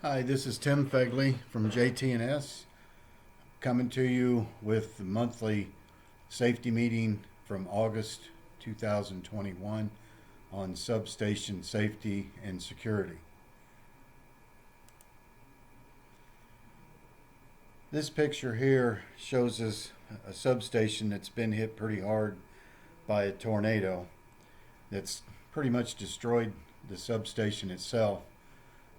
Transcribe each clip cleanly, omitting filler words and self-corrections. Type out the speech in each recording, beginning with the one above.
Hi, this is Tim Fegley from JT&S, coming to you with the monthly safety meeting from August 2021 on substation safety and security. This picture here shows us a substation that's been hit pretty hard by a tornado that's pretty much destroyed the substation itself.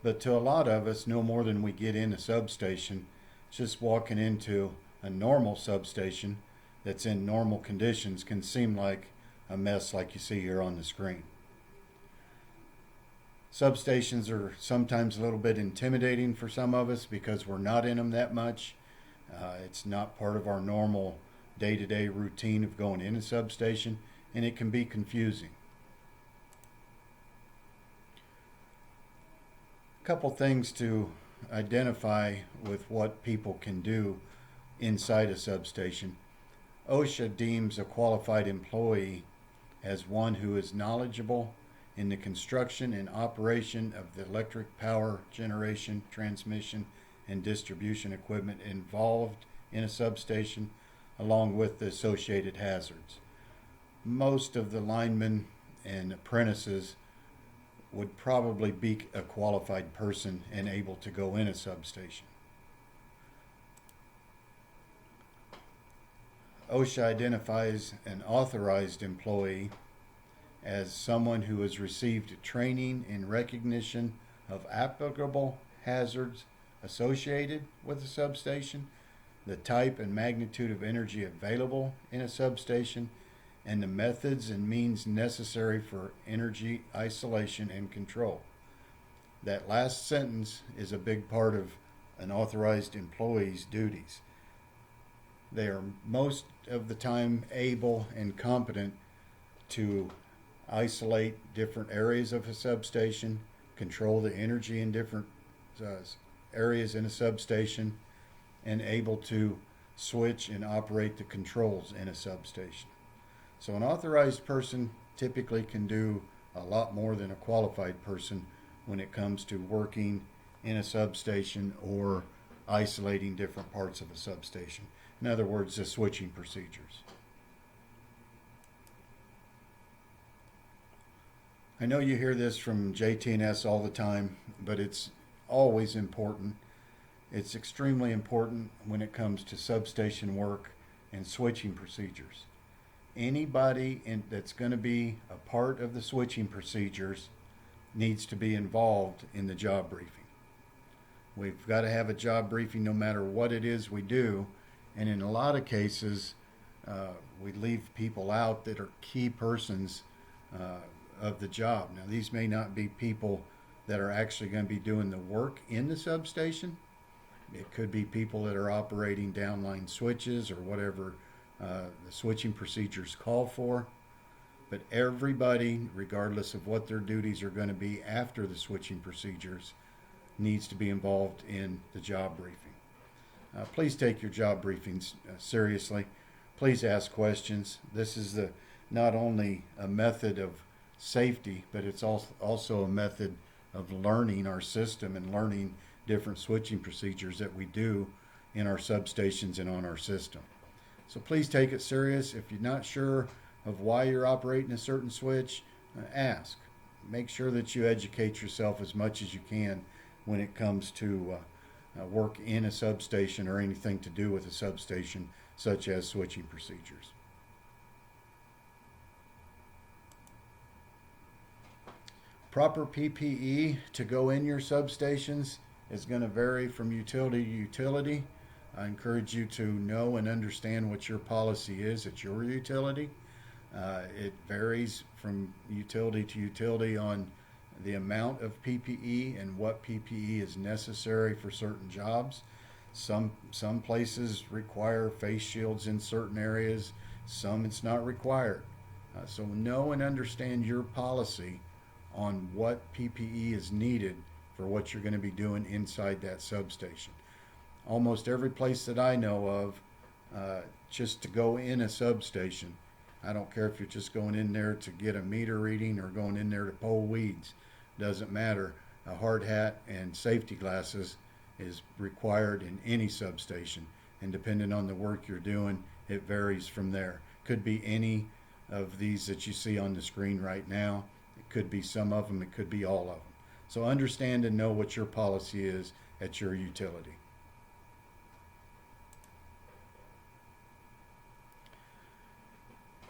But to a lot of us, no more than we get in a substation, just walking into a normal substation that's in normal conditions can seem like a mess like you see here on the screen. Substations are sometimes a little bit intimidating for some of us because we're not in them that much. It's not part of our normal day-to-day routine of going in a substation, and it can be confusing. Couple things to identify with what people can do inside a substation. OSHA deems a qualified employee as one who is knowledgeable in the construction and operation of the electric power generation, transmission, and distribution equipment involved in a substation, along with the associated hazards. Most of the linemen and apprentices would probably be a qualified person and able to go in a substation. OSHA identifies an authorized employee as someone who has received training in recognition of applicable hazards associated with a substation, the type and magnitude of energy available in a substation, and the methods and means necessary for energy isolation and control. That last sentence is a big part of an authorized employee's duties. They are most of the time able and competent to isolate different areas of a substation, control the energy in different areas in a substation, and able to switch and operate the controls in a substation. So an authorized person typically can do a lot more than a qualified person when it comes to working in a substation or isolating different parts of a substation. In other words, the switching procedures. I know you hear this from JT&S all the time, but it's always important. It's extremely important when it comes to substation work and switching procedures. Anybody that's going to be a part of the switching procedures needs to be involved in the job briefing. We've got to have a job briefing no matter what it is we do, and in a lot of cases we leave people out that are key persons of the job. Now, these may not be people that are actually going to be doing the work in the substation. It could be people that are operating downline switches or whatever the switching procedures call for. But everybody, regardless of what their duties are going to be after the switching procedures, needs to be involved in the job briefing. Please take your job briefings seriously. Please ask questions. This is not only a method of safety, but it's also a method of learning our system and learning different switching procedures that we do in our substations and on our system. So please take it serious. If you're not sure of why you're operating a certain switch, ask. Make sure that you educate yourself as much as you can when it comes to work in a substation or anything to do with a substation, such as switching procedures. Proper PPE to go in your substations is going to vary from utility to utility. I encourage you to know and understand what your policy is at your utility. It varies from utility to utility on the amount of PPE and what PPE is necessary for certain jobs. Some places require face shields in certain areas. Some it's not required. So know and understand your policy on what PPE is needed for what you're going to be doing inside that substation. Almost every place that I know of, just to go in a substation, I don't care if you're just going in there to get a meter reading or going in there to pull weeds, doesn't matter. a hard hat and safety glasses is required in any substation. And depending on the work you're doing, it varies from there. Could be any of these that you see on the screen right now. It could be some of them. It could be all of them. So understand and know what your policy is at your utility.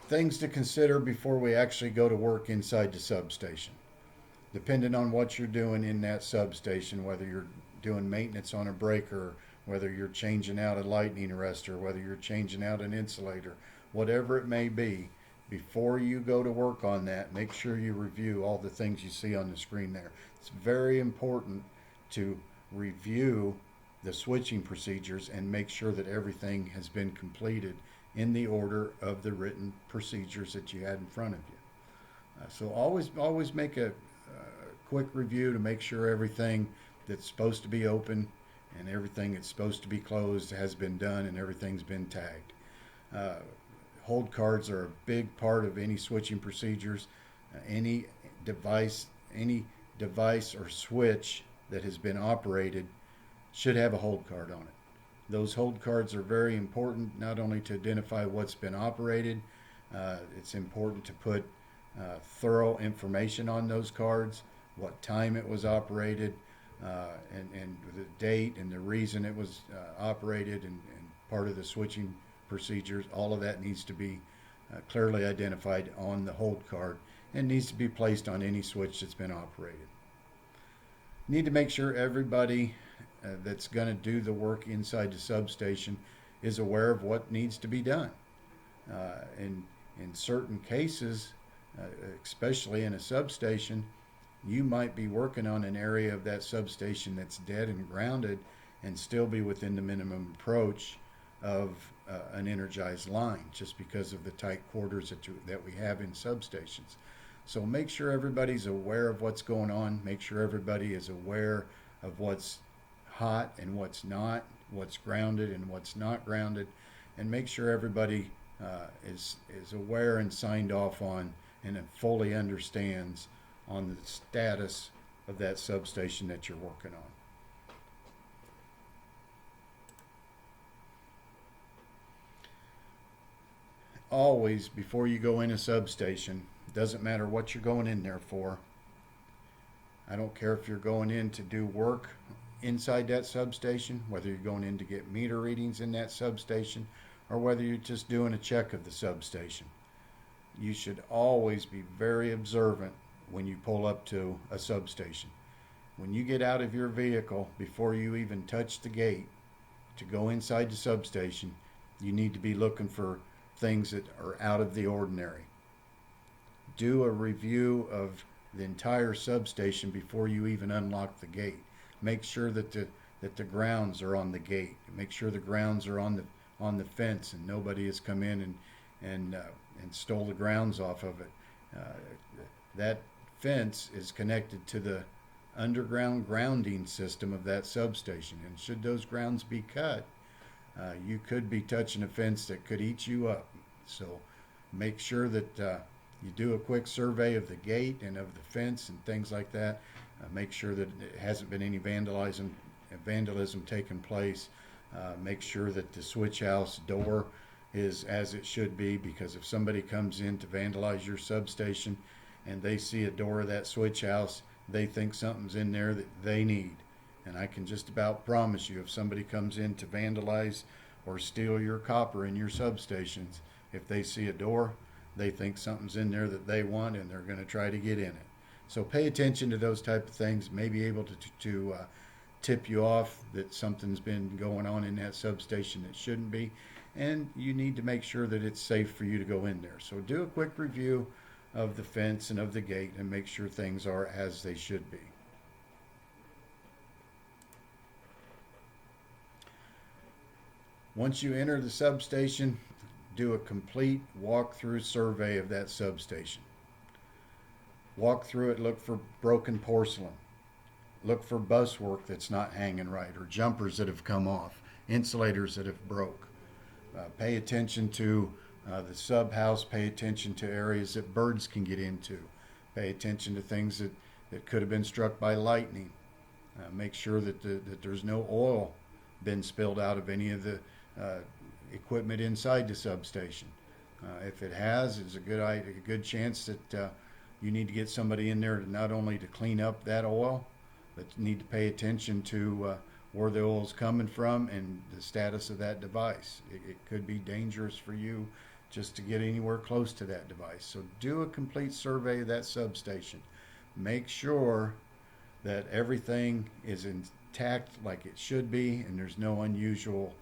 Things to consider before we actually go to work inside the substation. Depending on what you're doing in that substation, whether you're doing maintenance on a breaker, whether you're changing out a lightning arrestor, whether you're changing out an insulator, whatever it may be, before you go to work on that, make sure you review all the things you see on the screen there. It's very important to review the switching procedures and make sure that everything has been completed in the order of the written procedures that you had in front of you. So always make a quick review to make sure everything that's supposed to be open and everything that's supposed to be closed has been done and everything's been tagged. Hold cards are a big part of any switching procedures. Any device or switch that has been operated should have a hold card on it. Those hold cards are very important, not only to identify what's been operated, it's important to put thorough information on those cards, what time it was operated, and the date and the reason it was operated, and part of the switching procedures. All of that needs to be clearly identified on the hold card and needs to be placed on any switch that's been operated. Need to make sure everybody that's going to do the work inside the substation is aware of what needs to be done. In certain cases, especially in a substation, you might be working on an area of that substation that's dead and grounded and still be within the minimum approach of an energized line, just because of the tight quarters that we have in substations. So make sure everybody's aware of what's going on. Make sure everybody is aware of what's hot and what's not, what's grounded and what's not grounded, and make sure everybody is aware and signed off on and fully understands on the status of that substation that you're working on. Always, before you go in a substation, doesn't matter what you're going in there for. I don't care if you're going in to do work inside that substation, whether you're going in to get meter readings in that substation, or whether you're just doing a check of the substation. You should always be very observant when you pull up to a substation. When you get out of your vehicle, before you even touch the gate to go inside the substation, you need to be looking for things that are out of the ordinary. Do a review of the entire substation before you even unlock the gate. Make sure that the grounds are on the gate. Make sure the grounds are on the fence and nobody has come in and stole the grounds off of it. That fence is connected to the underground grounding system of that substation, and should those grounds be cut, you could be touching a fence that could eat you up. So make sure that you do a quick survey of the gate and of the fence and things like that. Make sure that it hasn't been any vandalism taking place. Make sure that the switch house door is as it should be, because if somebody comes in to vandalize your substation and they see a door of that switch house, they think something's in there that they need. And I can just about promise you, if somebody comes in to vandalize or steal your copper in your substations, if they see a door, they think something's in there that they want and they're going to try to get in it. So pay attention to those type of things. May be able to tip you off that something's been going on in that substation that shouldn't be, and you need to make sure that it's safe for you to go in there. So do a quick review of the fence and of the gate and make sure things are as they should be. Once you enter the substation, do a complete walkthrough survey of that substation. Walk through it, look for broken porcelain. Look for bus work that's not hanging right, or jumpers that have come off, insulators that have broke. Pay attention to the sub house. Pay attention to areas that birds can get into. Pay attention to things that could have been struck by lightning. Make sure that there's no oil been spilled out of any of the equipment inside the substation. If it has, it's a good chance that you need to get somebody in there to not only to clean up that oil, but you need to pay attention to where the oil is coming from and the status of that device. It could be dangerous for you just to get anywhere close to that device. So do a complete survey of that substation. Make sure that everything is intact like it should be, and there's no unusual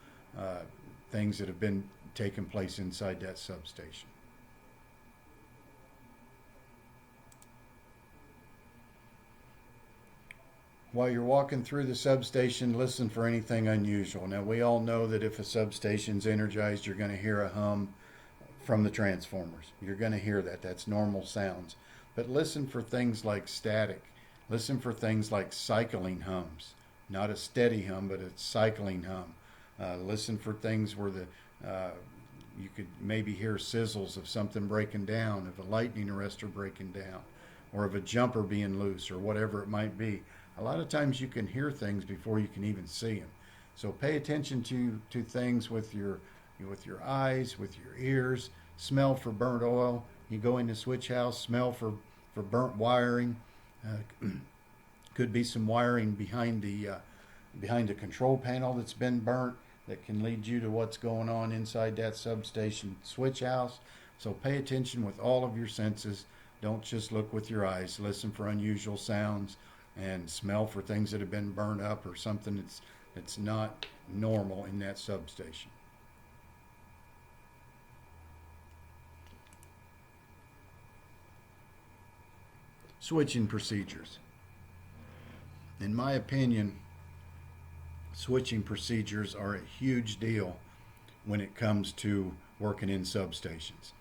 things that have been taking place inside that substation. While you're walking through the substation, listen for anything unusual. Now, we all know that if a substation's energized, you're going to hear a hum from the transformers. You're going to hear that. That's normal sounds. But listen for things like static. Listen for things like cycling hums. Not a steady hum, but a cycling hum. Listen for things where you could maybe hear sizzles of something breaking down, of a lightning arrestor breaking down, or of a jumper being loose, or whatever it might be. A lot of times you can hear things before you can even see them. So pay attention to things with your eyes, with your ears. Smell for burnt oil. You go in the switch house, smell for burnt wiring. Could be some wiring behind the control panel that's been burnt that can lead you to what's going on inside that substation switch house. So pay attention with all of your senses. Don't just look with your eyes. Listen for unusual sounds and smell for things that have been burned up or something that's not normal in that substation. Switching procedures. In my opinion, switching procedures are a huge deal when it comes to working in substations.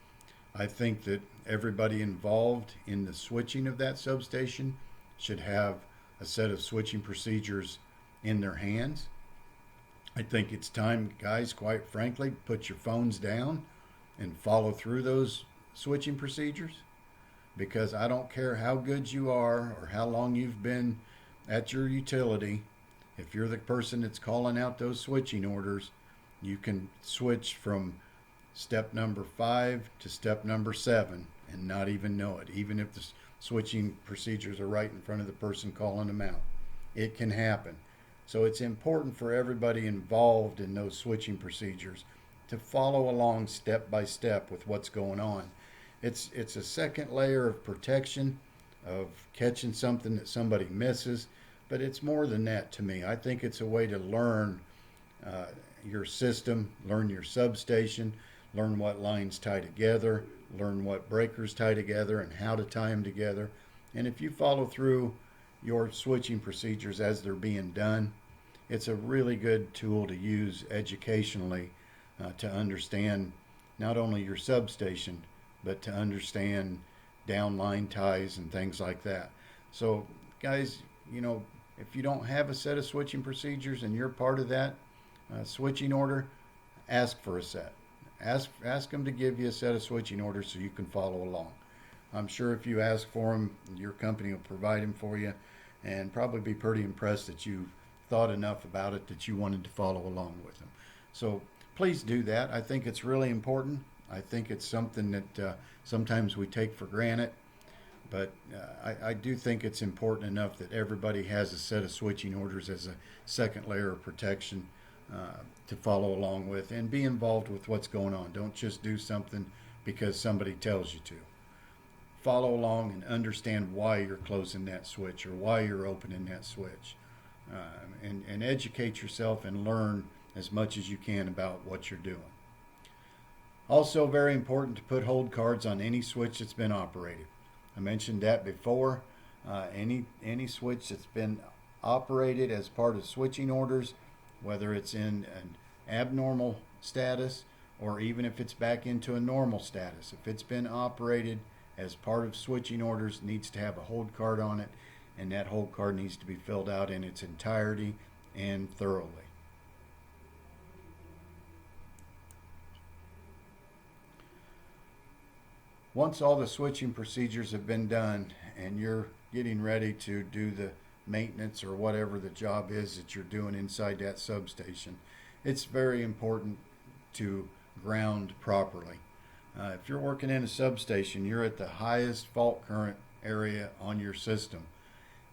I think that everybody involved in the switching of that substation should have a set of switching procedures in their hands. I think it's time, guys, quite frankly, put your phones down and follow through those switching procedures, because I don't care how good you are or how long you've been at your utility. If you're the person that's calling out those switching orders, you can switch from step number 5 to step number 7 and not even know it, even if the switching procedures are right in front of the person calling them out. It can happen. So it's important for everybody involved in those switching procedures to follow along step by step with what's going on. It's a second layer of protection, of catching something that somebody misses, but it's more than that to me. I think it's a way to learn your system, learn your substation, learn what lines tie together, learn what breakers tie together and how to tie them together. And if you follow through your switching procedures as they're being done, it's a really good tool to use educationally to understand not only your substation, but to understand downline ties and things like that. So guys, if you don't have a set of switching procedures and you're part of that switching order, ask for a set. Ask them to give you a set of switching orders so you can follow along. I'm sure if you ask for them, your company will provide them for you, and probably be pretty impressed that you thought enough about it that you wanted to follow along with them. So please do that. I think it's really important. I think it's something that sometimes we take for granted, but I do think it's important enough that everybody has a set of switching orders as a second layer of protection to follow along with and be involved with what's going on. Don't just do something because somebody tells you to. Follow along and understand why you're closing that switch or why you're opening that switch, and educate yourself and learn as much as you can about what you're doing. Also very important to put hold cards on any switch that's been operated. I mentioned that before. Any switch that's been operated as part of switching orders, whether it's in an abnormal status or even if it's back into a normal status, if it's been operated as part of switching orders, needs to have a hold card on it, and that hold card needs to be filled out in its entirety and thoroughly. Once all the switching procedures have been done and you're getting ready to do the maintenance or whatever the job is that you're doing inside that substation, it's very important to ground properly. If you're working in a substation, you're at the highest fault current area on your system,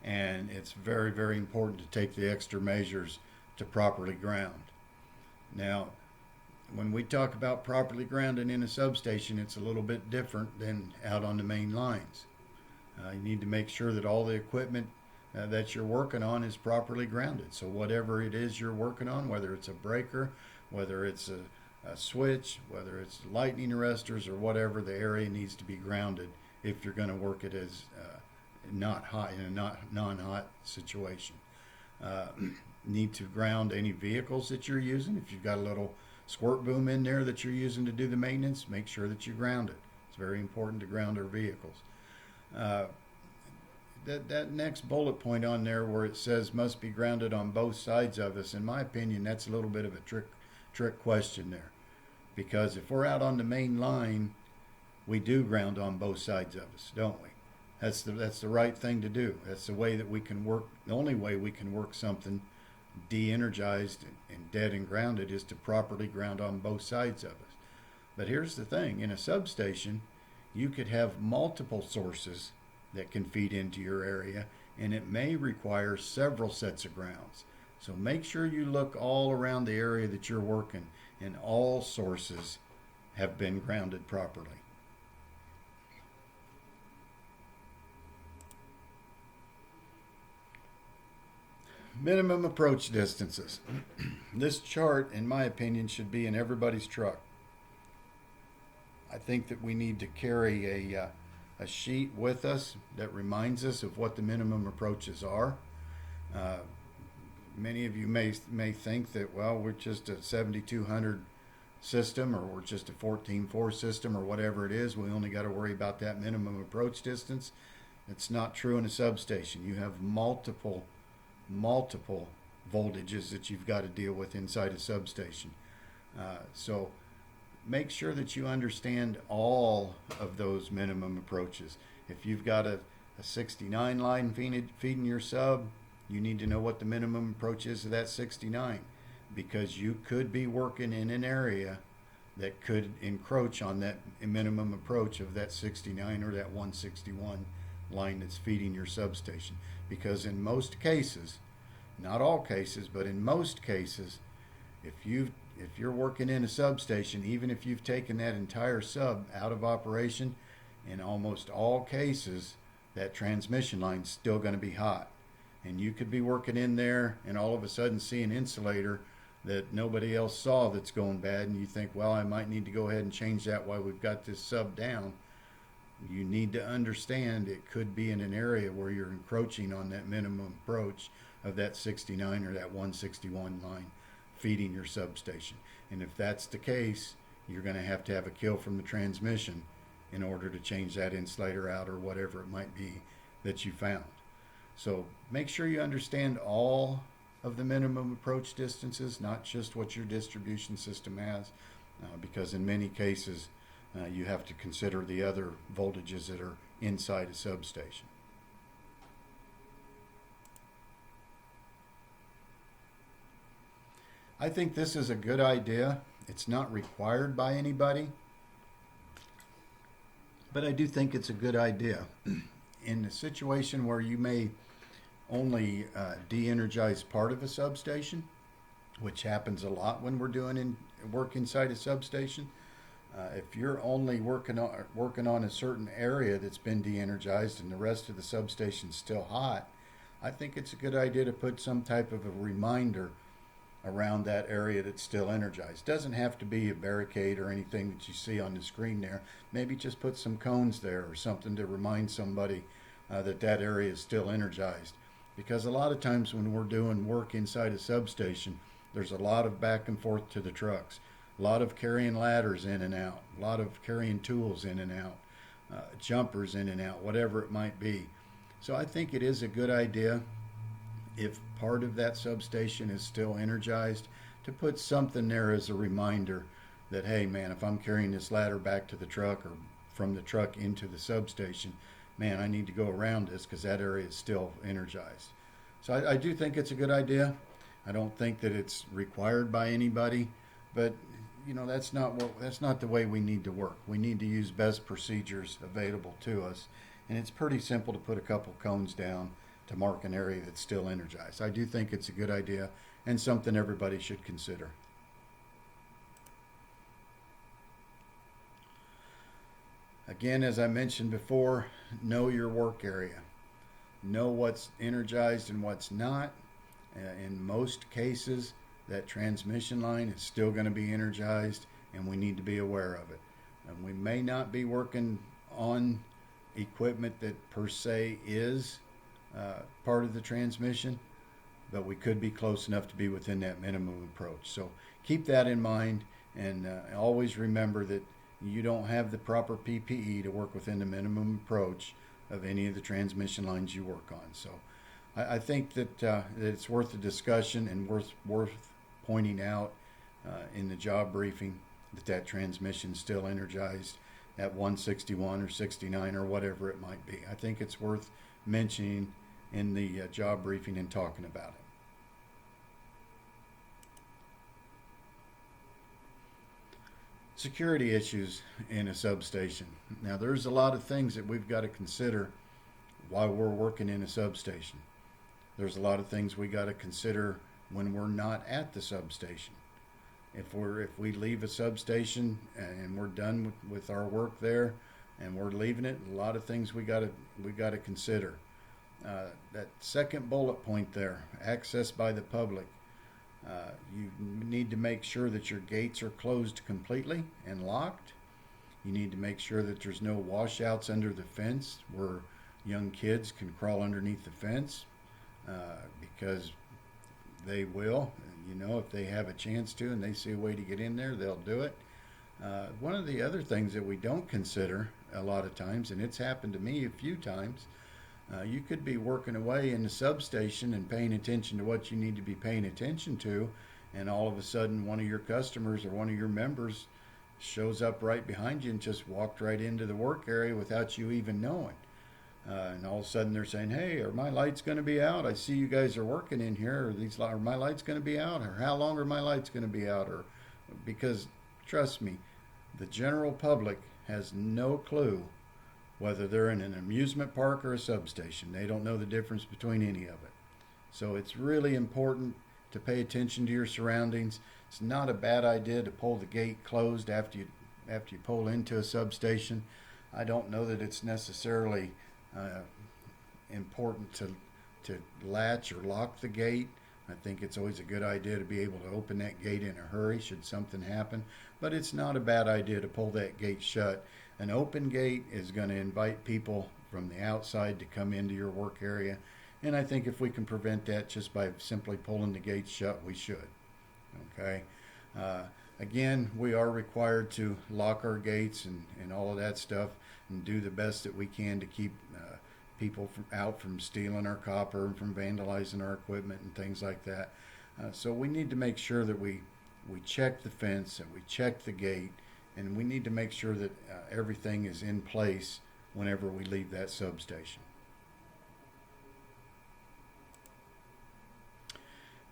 and it's very, very important to take the extra measures to properly ground. Now, when we talk about properly grounding in a substation, it's a little bit different than out on the main lines. You need to make sure that all the equipment that you're working on is properly grounded. So whatever it is you're working on, whether it's a breaker, whether it's a switch, whether it's lightning arresters or whatever, the area needs to be grounded if you're going to work it as not hot in a non-hot situation. Need to ground any vehicles that you're using. If you've got a little squirt boom in there that you're using to do the maintenance, make sure that you ground it. It's very important to ground our vehicles. That next bullet point on there where it says must be grounded on both sides of us, in my opinion, that's a little bit of a trick question there. Because if we're out on the main line, we do ground on both sides of us, don't we? That's the right thing to do. That's the way that we can work. The only way we can work something de-energized and dead and grounded is to properly ground on both sides of us. But here's the thing. In a substation, you could have multiple sources that can feed into your area, and it may require several sets of grounds. So make sure you look all around the area that you're working, and all sources have been grounded properly. Minimum approach distances. This chart, in my opinion, should be in everybody's truck. I think that we need to carry a sheet with us that reminds us of what the minimum approaches are. Many of you may think that, well, we're just a 7200 system, or we're just a 14.4 system, or whatever it is. We only got to worry about that minimum approach distance. It's not true in a substation. You have multiple voltages that you've got to deal with inside a substation. So make sure that you understand all of those minimum approaches. If you've got a 69 line feeding your sub, you need to know what the minimum approach is to that 69, because you could be working in an area that could encroach on that minimum approach of that 69 or that 161 line that's feeding your substation. Because in most cases, not all cases, but in most cases, if you're working in a substation, even if you've taken that entire sub out of operation, in almost all cases, that transmission line's still going to be hot. And you could be working in there and all of a sudden see an insulator that nobody else saw that's going bad, and you think, well, I might need to go ahead and change that while we've got this sub down. You need to understand it could be in an area where you're encroaching on that minimum approach of that 69 or that 161 line feeding your substation. And if that's the case, you're going to have a kill from the transmission in order to change that insulator out or whatever it might be that you found. So make sure you understand all of the minimum approach distances, not just what your distribution system has, because in many cases you have to consider the other voltages that are inside a substation. I think this is a good idea. It's not required by anybody, but I do think it's a good idea. In a situation where you may only de-energize part of a substation, which happens a lot when we're doing work inside a substation, if you're only working on a certain area that's been de-energized and the rest of the substation's still hot, I think it's a good idea to put some type of a reminder around that area that's still energized. Doesn't have to be a barricade or anything that you see on the screen there. Maybe just put some cones there or something to remind somebody that area is still energized. Because a lot of times when we're doing work inside a substation, there's a lot of back and forth to the trucks, a lot of carrying ladders in and out, a lot of carrying tools in and out, jumpers in and out, whatever it might be. So I think it is a good idea, if part of that substation is still energized, to put something there as a reminder that, hey man, if I'm carrying this ladder back to the truck or from the truck into the substation, man, I need to go around this because that area is still energized. So I do think it's a good idea. I don't think that it's required by anybody, but that's not the way we need to work. We need to use best procedures available to us, and it's pretty simple to put a couple cones down to mark an area that's still energized. I do think it's a good idea and something everybody should consider. Again, as I mentioned before, know your work area. Know what's energized and what's not. In most cases, that transmission line is still going to be energized, and we need to be aware of it. And we may not be working on equipment that per se is part of the transmission, but we could be close enough to be within that minimum approach. So keep that in mind, and always remember that you don't have the proper PPE to work within the minimum approach of any of the transmission lines you work on. So I think that it's worth a discussion and worth pointing out in the job briefing that transmission is still energized at 161 or 69 or whatever it might be. I think it's worth mentioning in the job briefing and talking about it. Security issues in a substation. Now, there's a lot of things that we've got to consider while we're working in a substation. There's a lot of things we got to consider when we're not at the substation. If we leave a substation and we're done with our work there and we're leaving it, a lot of things we got to consider. That second bullet point there, access by the public. You need to make sure that your gates are closed completely and locked. You need to make sure that there's no washouts under the fence where young kids can crawl underneath the fence, because they will. If they have a chance to and they see a way to get in there, they'll do it. One of the other things that we don't consider a lot of times, and it's happened to me a few times, you could be working away in the substation and paying attention to what you need to be paying attention to, and all of a sudden one of your customers or one of your members shows up right behind you and just walked right into the work area without you even knowing. And all of a sudden they're saying, hey, are my lights going to be out? I see you guys are working in here. Are my lights going to be out? Or how long are my lights going to be out? Or because, trust me, the general public has no clue whether they're in an amusement park or a substation. They don't know the difference between any of it. So it's really important to pay attention to your surroundings. It's not a bad idea to pull the gate closed after you pull into a substation. I don't know that it's necessarily important to latch or lock the gate. I think it's always a good idea to be able to open that gate in a hurry should something happen, but it's not a bad idea to pull that gate shut. An open gate is going to invite people from the outside to come into your work area, and I think if we can prevent that just by simply pulling the gate shut, we should. Okay. Again, we are required to lock our gates and all of that stuff and do the best that we can to keep people out from stealing our copper and from vandalizing our equipment and things like that. So we need to make sure that we check the fence and we check the gate, and we need to make sure that everything is in place whenever we leave that substation.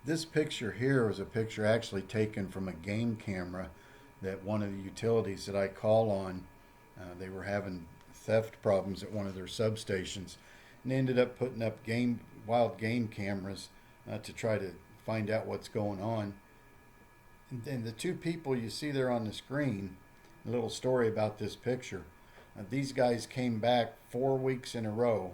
This picture here was a picture actually taken from a game camera that one of the utilities that I call on, they were having theft problems at one of their substations, and they ended up putting up wild game cameras to try to find out what's going on. And then the two people you see there on the screen, a little story about this picture. These guys came back 4 weeks in a row,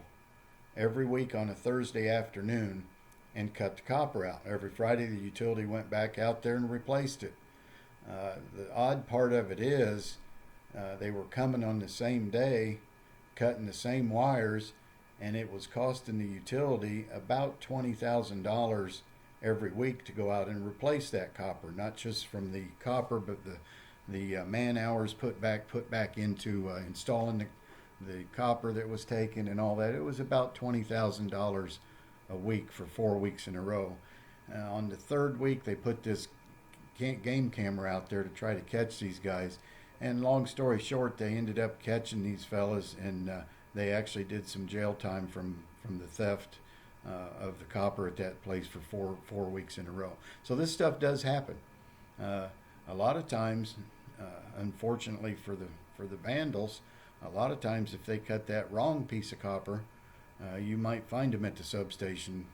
every week on a Thursday afternoon, and cut the copper out. Every Friday the utility went back out there and replaced it. The odd part of it is they were coming on the same day, cutting the same wires, and it was costing the utility about $20,000 every week to go out and replace that copper, not just from the copper, but the man hours put back into installing the copper that was taken and all that. It was about $20,000 a week for 4 weeks in a row. On the third week, they put this game camera out there to try to catch these guys. And long story short, they ended up catching these fellas and they actually did some jail time from the theft of the copper at that place for four weeks in a row. So this stuff does happen. A lot of times, unfortunately for the vandals, a lot of times if they cut that wrong piece of copper, you might find them at the substation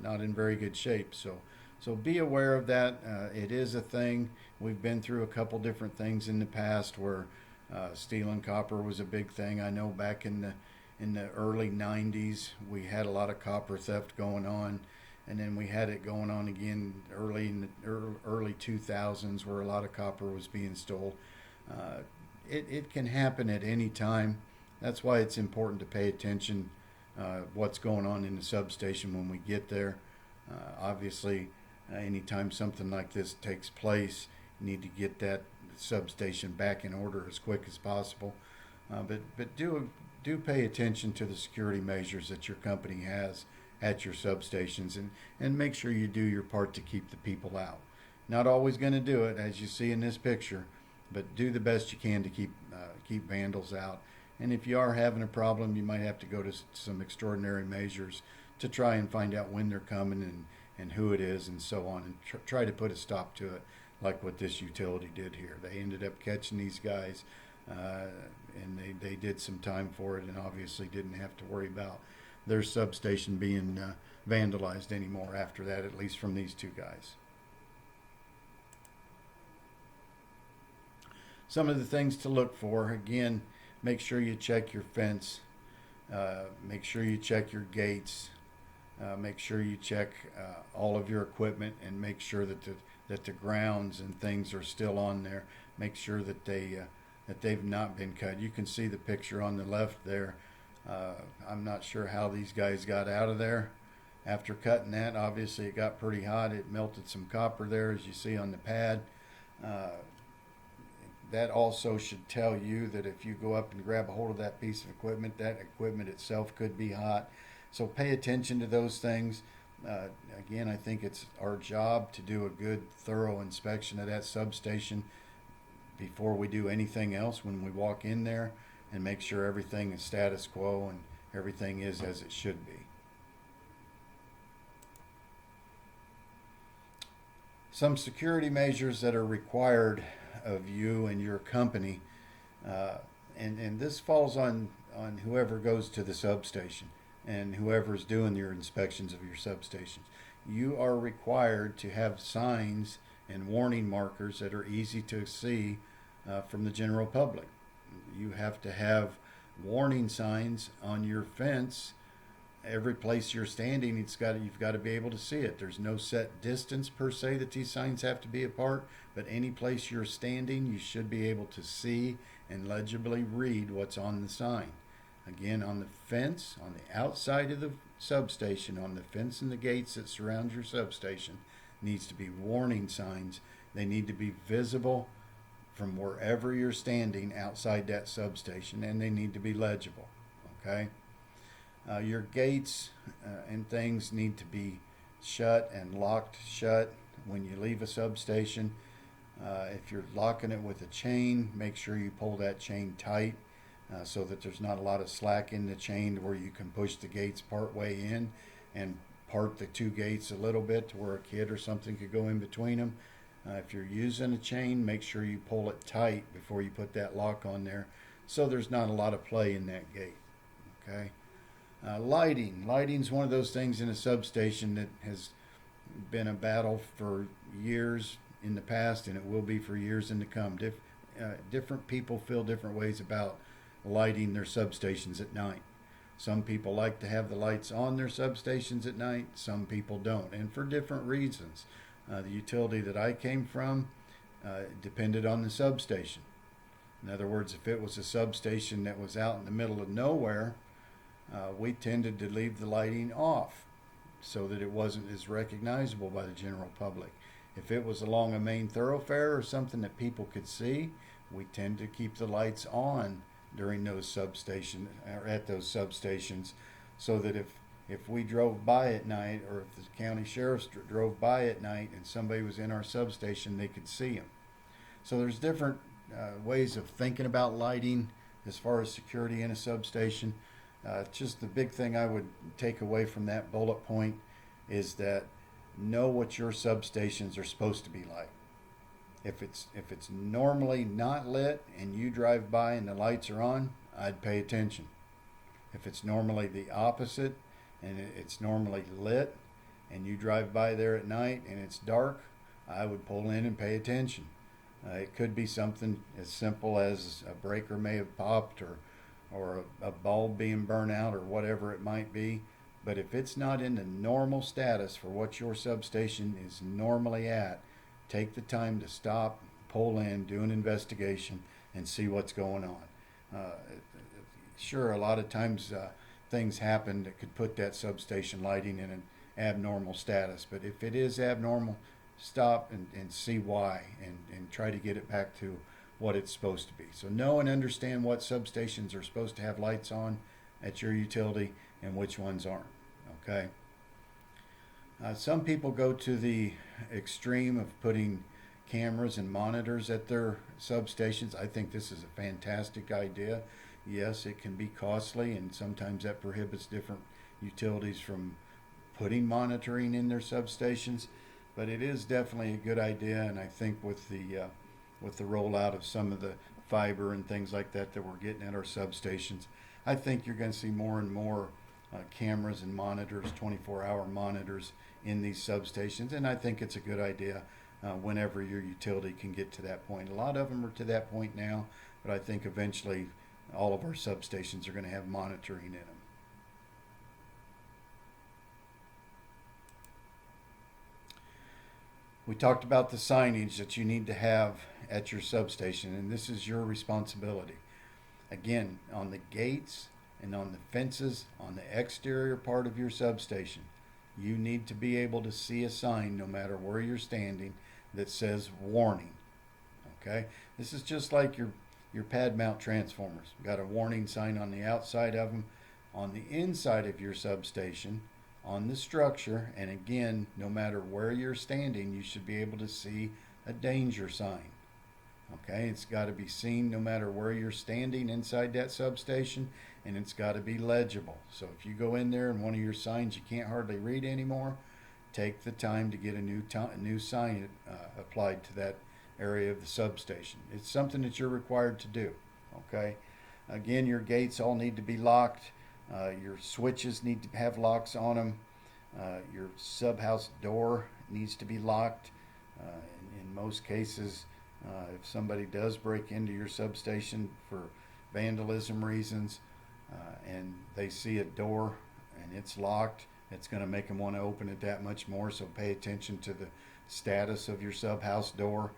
not in very good shape. So be aware of that. It is a thing. We've been through a couple different things in the past where stealing copper was a big thing. I know back in the early 90s we had a lot of copper theft going on, and then we had it going on again early in the early 2000s where a lot of copper was being stolen. It can happen at any time. That's why it's important to pay attention what's going on in the substation when we get there. Obviously, anytime something like this takes place, you need to get that substation back in order as quick as possible. But do pay attention to the security measures that your company has at your substations, and make sure you do your part to keep the people out. Not always going to do it, as you see in this picture, but do the best you can to keep vandals out. And if you are having a problem, you might have to go to some extraordinary measures to try and find out when they're coming and who it is and so on, and try to put a stop to it, like what this utility did here. They ended up catching these guys, and they did some time for it, and obviously didn't have to worry about their substation being vandalized anymore after that, at least from these two guys. Some of the things to look for, again, make sure you check your fence, make sure you check your gates, make sure you check all of your equipment, and make sure that the grounds and things are still on there. Make sure that they've not been cut. You can see the picture on the left there. I'm not sure how these guys got out of there after cutting that. Obviously it got pretty hot. It melted some copper there, as you see on the pad. That also should tell you that if you go up and grab a hold of that piece of equipment, that equipment itself could be hot. So pay attention to those things. Again, I think it's our job to do a good, thorough inspection of that substation before we do anything else when we walk in there, and make sure everything is status quo and everything is as it should be. Some security measures that are required of you and your company, and this falls on whoever goes to the substation and whoever's doing your inspections of your substations. You are required to have signs and warning markers that are easy to see from the general public. You have to have warning signs on your fence. Every place you're standing, you've got to be able to see it. There's no set distance per se that these signs have to be apart, but any place you're standing, you should be able to see and legibly read what's on the sign. Again, on the fence, on the outside of the substation, on the fence and the gates that surround your substation, needs to be warning signs. They need to be visible from wherever you're standing outside that substation, and they need to be legible. Okay? Your gates and things need to be shut and locked shut when you leave a substation. If you're locking it with a chain, make sure you pull that chain tight so that there's not a lot of slack in the chain where you can push the gates part way in and part the two gates a little bit to where a kid or something could go in between them. If you're using a chain, make sure you pull it tight before you put that lock on there so there's not a lot of play in that gate. Okay? Lighting's one of those things in a substation that has been a battle for years in the past, and it will be for years in the come. Different people feel different ways about lighting their substations at night. Some people like to have the lights on their substations at night. Some people don't, and for different reasons. The utility that I came from depended on the substation. In other words, if it was a substation that was out in the middle of nowhere, we tended to leave the lighting off so that it wasn't as recognizable by the general public. If it was along a main thoroughfare or something that people could see, we tend to keep the lights on during those substations or at those substations, so that if we drove by at night, or if the county sheriff drove by at night and somebody was in our substation, they could see them. So there's different ways of thinking about lighting as far as security in a substation. Just the big thing I would take away from that bullet point is that know what your substations are supposed to be like. If it's normally not lit and you drive by and the lights are on, I'd pay attention. If it's normally the opposite and it's normally lit and you drive by there at night and it's dark, I would pull in and pay attention. It could be something as simple as a breaker may have popped, or a bulb being burnt out, or whatever it might be. But if it's not in the normal status for what your substation is normally at, take the time to stop, pull in, do an investigation, and see what's going on. Sure, a lot of times things happen that could put that substation lighting in an abnormal status, but if it is abnormal, stop and see why, and try to get it back to what it's supposed to be. So know and understand what substations are supposed to have lights on at your utility and which ones aren't. Okay. Some people go to the extreme of putting cameras and monitors at their substations. I think this is a fantastic idea. Yes, it can be costly, and sometimes that prohibits different utilities from putting monitoring in their substations, but it is definitely a good idea. And I think with the rollout of some of the fiber and things like that that we're getting at our substations, I think you're going to see more and more cameras and monitors, 24-hour monitors in these substations, and I think it's a good idea whenever your utility can get to that point. A lot of them are to that point now, but I think eventually all of our substations are going to have monitoring in them. We talked about the signage that you need to have at your substation, and this is your responsibility. Again, on the gates and on the fences on the exterior part of your substation, you need to be able to see a sign no matter where you're standing that says warning. Okay? This is just like your pad mount transformers. You've got a warning sign on the outside of them. On the inside of your substation, on the structure, and again, no matter where you're standing, you should be able to see a danger sign. Okay, it's got to be seen no matter where you're standing inside that substation, and it's got to be legible. So if you go in there and one of your signs you can't hardly read anymore, take the time to get a new sign applied to that area of the substation. It's something that you're required to do. Okay, again, your gates all need to be locked. Your switches need to have locks on them. Your subhouse door needs to be locked. In most cases, if somebody does break into your substation for vandalism reasons and they see a door and it's locked, it's going to make them want to open it that much more. So pay attention to the status of your subhouse door.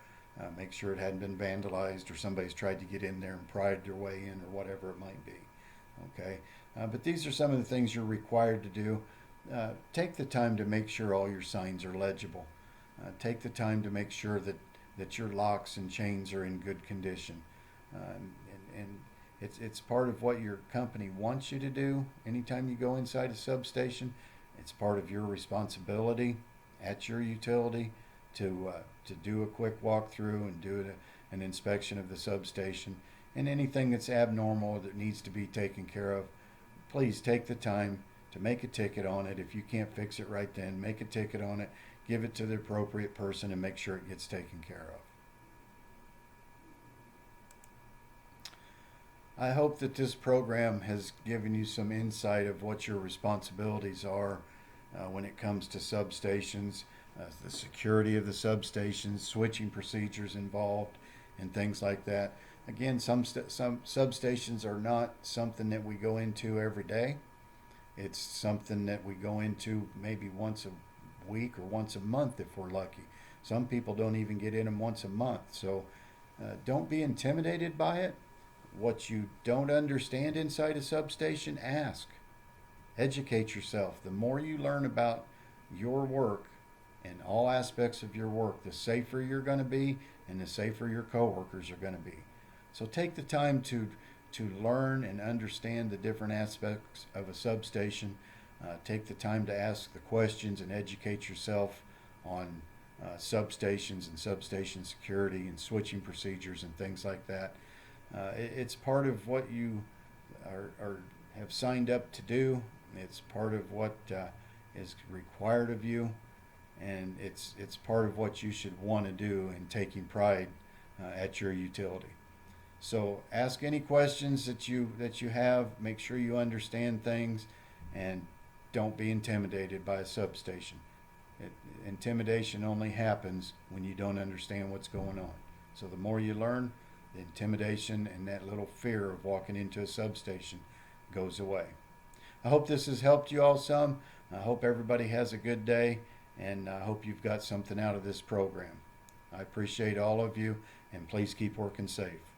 Make sure it hadn't been vandalized or somebody's tried to get in there and pried their way in or whatever it might be. Okay, but these are some of the things you're required to do. Take the time to make sure all your signs are legible. Take the time to make sure that your locks and chains are in good condition. And it's part of what your company wants you to do. Anytime you go inside a substation, it's part of your responsibility at your utility to do a quick walkthrough and do an inspection of the substation. And anything that's abnormal that needs to be taken care of, please take the time to make a ticket on it. If you can't fix it right then, make a ticket on it, give it to the appropriate person, and make sure it gets taken care of. I hope that this program has given you some insight of what your responsibilities are when it comes to substations, the security of the substations, switching procedures involved, and things like that. Again, some substations are not something that we go into every day. It's something that we go into maybe once a week or once a month if we're lucky. Some people don't even get in them once a month. So don't be intimidated by it. What you don't understand inside a substation, ask. Educate yourself. The more you learn about your work and all aspects of your work, the safer you're going to be and the safer your coworkers are going to be. So take the time to learn and understand the different aspects of a substation. Take the time to ask the questions and educate yourself on substations and substation security and switching procedures and things like that. It's part of what you have signed up to do. It's part of what is required of you, and it's part of what you should want to do in taking pride at your utility. So ask any questions that you have. Make sure you understand things, and don't be intimidated by a substation. Intimidation only happens when you don't understand what's going on. So the more you learn, the intimidation and that little fear of walking into a substation goes away. I hope this has helped you all some. I hope everybody has a good day, and I hope you've got something out of this program. I appreciate all of you, and please keep working safe.